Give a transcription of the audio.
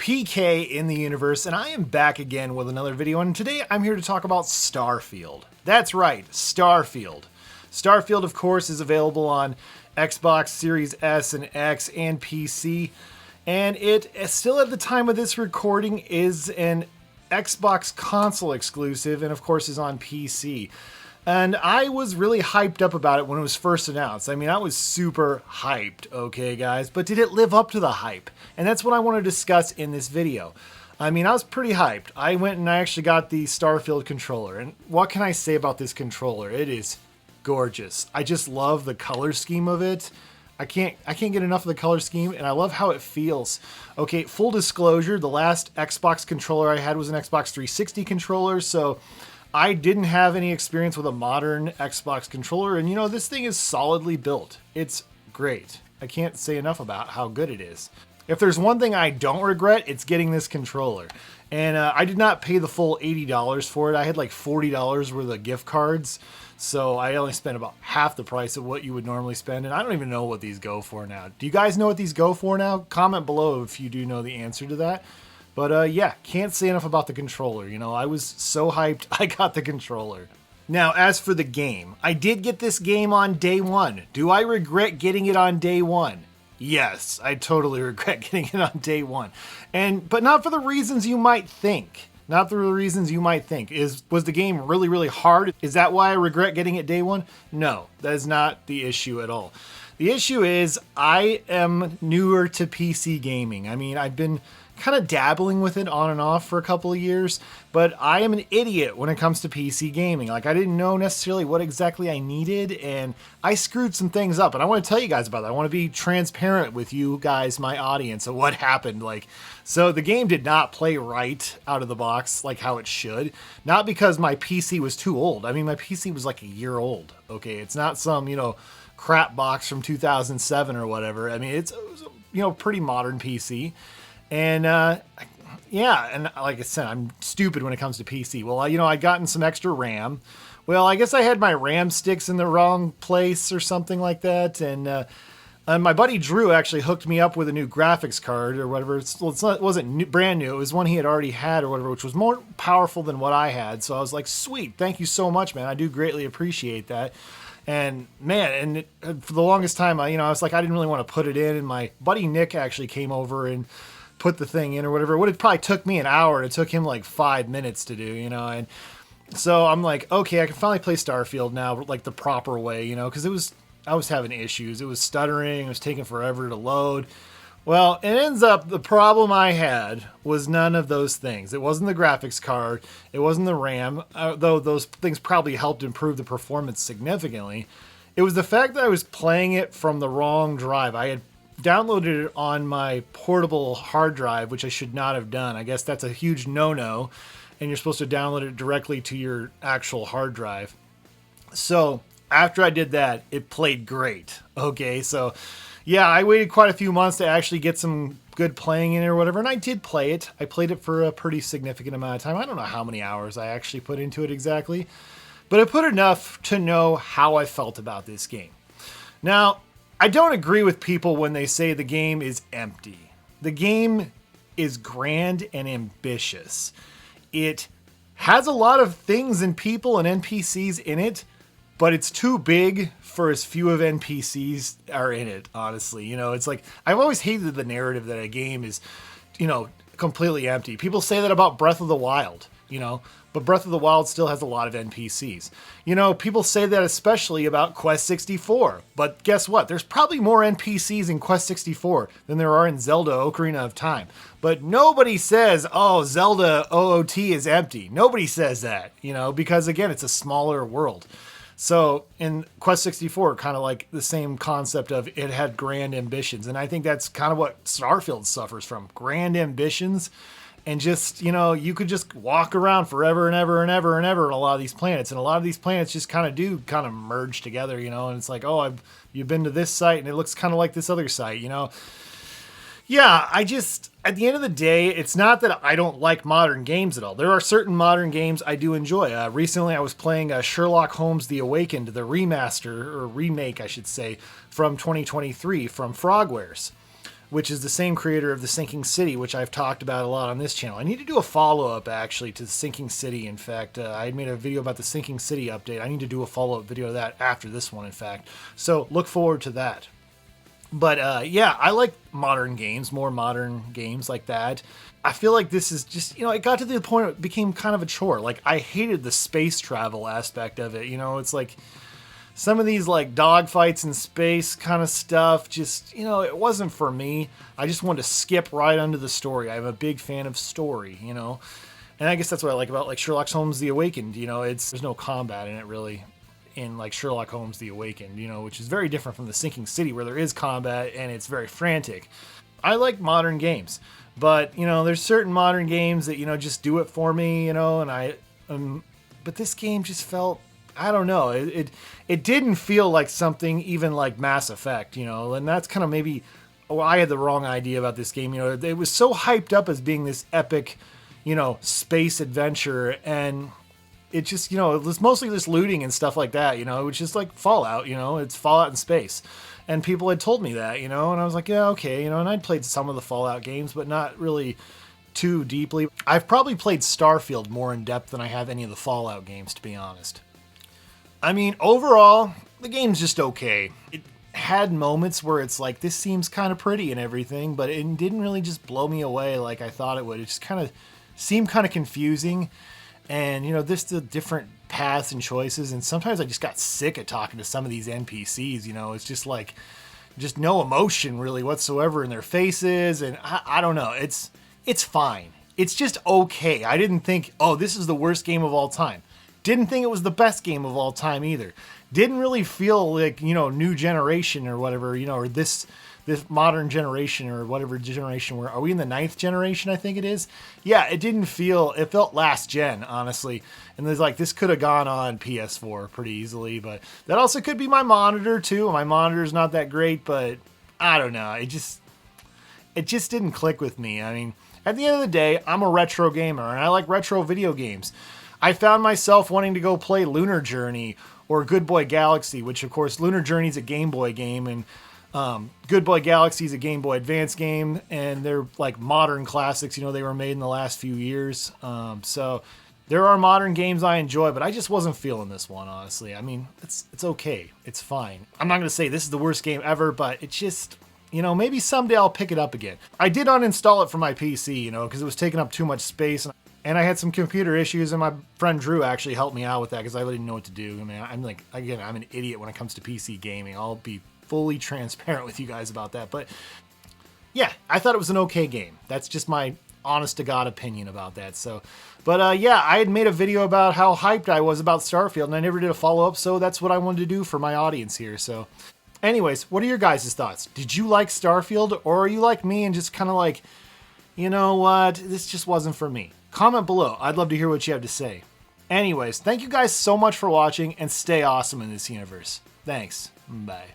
PK in the universe, and I am back again with another video, and today I'm here to talk about Starfield. That's right, Starfield. Starfield, of course, is available on Xbox Series S and X and PC, and it still at the time of this recording is an Xbox console exclusive, and of course is on PC. And I was really hyped up about it when it was first announced. I mean, I was super hyped, okay, guys? But did it live up to the hype? And that's what I want to discuss in this video. I mean, I was pretty hyped. I went and I actually got the Starfield controller. And what can I say about this controller? It is gorgeous. I just love the color scheme of it. I can't get enough of the color scheme, and I love how it feels. Okay, full disclosure, the last Xbox controller I had was an Xbox 360 controller, so I didn't have any experience with a modern Xbox controller, and you know, this thing is solidly built. It's great. I can't say enough about how good it is. If there's one thing I don't regret, it's getting this controller. And I did not pay the full $80 for it. I had like $40 worth of gift cards, so I only spent about half the price of what you would normally spend, and I don't even know what these go for now. Do you guys know what these go for now? Comment below if you do know the answer to that. But yeah, can't say enough about the controller. You know, I was so hyped I got the controller. Now, as for the game, I did get this game on day one. Do I regret getting it on day one? Yes, I totally regret getting it on day one. But not for the reasons you might think. Not for the reasons you might think. Was the game really, really hard? Is that why I regret getting it day one? No, that is not the issue at all. The issue is I am newer to PC gaming. I mean, I've been kind of dabbling with it on and off for a couple of years, but I am an idiot when it comes to PC gaming. Like, I didn't know necessarily what exactly I needed, and I screwed some things up, and I want to tell you guys about that. I want to be transparent with you guys, my audience, of what happened. So the game did not play right out of the box like how it should. Not because my PC was too old. I mean, my PC was like a year old, okay? It's not some, crap box from 2007 or whatever. I mean, it was a, pretty modern PC. And, yeah, and like I said, I'm stupid when it comes to PC. Well, I'd gotten some extra RAM. Well, I guess I had my RAM sticks in the wrong place or something like that. And my buddy Drew actually hooked me up with a new graphics card or whatever. It wasn't brand new. It was one he had already had or whatever, which was more powerful than what I had. So I was like, sweet, thank you so much, man. I do greatly appreciate that. And man, for the longest time, I was like, I didn't really want to put it in. And my buddy Nick actually came over and put the thing in or whatever. It would have probably took me an hour. It took him like 5 minutes to do, and so I'm like, okay, I can finally play Starfield now, like the proper way, because I was having issues. It was stuttering. It was taking forever to load. Well, it ends up the problem I had was none of those things. It wasn't the graphics card. It wasn't the RAM, though those things probably helped improve the performance significantly. It was the fact that I was playing it from the wrong drive. I had downloaded it on my portable hard drive, which I should not have done. I guess that's a huge no-no, and you're supposed to download it directly to your actual hard drive. So after I did that, it played great. Okay, so yeah, I waited quite a few months to actually get some good playing in it or whatever, and I did play it. I played it for a pretty significant amount of time. I don't know how many hours I actually put into it exactly, but I put enough to know how I felt about this game. Now, I don't agree with people when they say the game is empty. The game is grand and ambitious. It has a lot of things and people and NPCs in it, but it's too big for as few of NPCs are in it, honestly. It's like, I've always hated the narrative that a game is, completely empty. People say that about Breath of the Wild, but Breath of the Wild still has a lot of NPCs. People say that especially about Quest 64, but guess what? There's probably more NPCs in Quest 64 than there are in Zelda Ocarina of Time. But nobody says, oh, Zelda OOT is empty. Nobody says that, because again, it's a smaller world. So in Quest 64, kind of like the same concept of it had grand ambitions. And I think that's kind of what Starfield suffers from. Grand ambitions. And just, you could just walk around forever and ever and ever and ever on a lot of these planets. And a lot of these planets just kind of merge together, and it's like, oh, you've been to this site and it looks kind of like this other site, Yeah, at the end of the day, it's not that I don't like modern games at all. There are certain modern games I do enjoy. Recently, I was playing Sherlock Holmes The Awakened, the remaster, or remake, I should say, from 2023 from Frogwares. which is the same creator of The Sinking City, which I've talked about a lot on this channel. I need to do a follow-up, actually, to The Sinking City. In fact, I made a video about The Sinking City update. I need to do a follow-up video of that after this one, in fact. So look forward to that. But yeah, I like modern games, more modern games like that. I feel like this is just, it got to the point it became kind of a chore. Like, I hated the space travel aspect of it. It's like some of these like dogfights in space kind of stuff, just, it wasn't for me. I just wanted to skip right onto the story. I'm a big fan of story, and I guess that's what I like about like Sherlock Holmes The Awakened. There's no combat in it really. In like Sherlock Holmes The Awakened, which is very different from The Sinking City, where there is combat and it's very frantic. I like modern games, but there's certain modern games that just do it for me, but this game just felt, I don't know, it didn't feel like something even like Mass Effect, and that's kind of maybe, I had the wrong idea about this game. It was so hyped up as being this epic, space adventure, and it just, it was mostly just looting and stuff like that, it was just like Fallout, it's Fallout in space. And people had told me that, and I was like, yeah, okay, and I'd played some of the Fallout games, but not really too deeply. I've probably played Starfield more in depth than I have any of the Fallout games, to be honest. I mean, overall, the game's just okay. It had moments where it's like, this seems kind of pretty and everything, but it didn't really just blow me away like I thought it would. It just kind of seemed kind of confusing. And, this the different paths and choices. And sometimes I just got sick of talking to some of these NPCs, it's just like, just no emotion really whatsoever in their faces. And I don't know. It's fine. It's just okay. I didn't think, oh, this is the worst game of all time. Didn't think it was the best game of all time either. Didn't really feel like, new generation or whatever, or this modern generation or whatever generation are we in the 9th generation, I think it is. Yeah, it felt last gen, honestly. And there's like, this could have gone on PS4 pretty easily, but that also could be my monitor too. My monitor's not that great, but I don't know. It just didn't click with me. I mean, at the end of the day, I'm a retro gamer and I like retro video games. I found myself wanting to go play Lunar Journey or Good Boy Galaxy, which of course Lunar Journey is a Game Boy game, and Good Boy Galaxy is a Game Boy Advance game, and they're like modern classics. They were made in the last few years. So there are modern games I enjoy, but I just wasn't feeling this one, honestly. I mean, it's okay. It's fine. I'm not going to say this is the worst game ever, but it just, maybe someday I'll pick it up again. I did uninstall it from my PC, because it was taking up too much space. And I had some computer issues, and my friend Drew actually helped me out with that because I really didn't know what to do. I mean, I'm an idiot when it comes to PC gaming. I'll be fully transparent with you guys about that. But yeah, I thought it was an okay game. That's just my honest to God opinion about that. So, but yeah, I had made a video about how hyped I was about Starfield, and I never did a follow-up, so that's what I wanted to do for my audience here. So anyways, what are your guys' thoughts? Did you like Starfield, or are you like me and just kind of like, you know what, this just wasn't for me? Comment below. I'd love to hear what you have to say. Anyways, thank you guys so much for watching, and stay awesome in this universe. Thanks. Bye.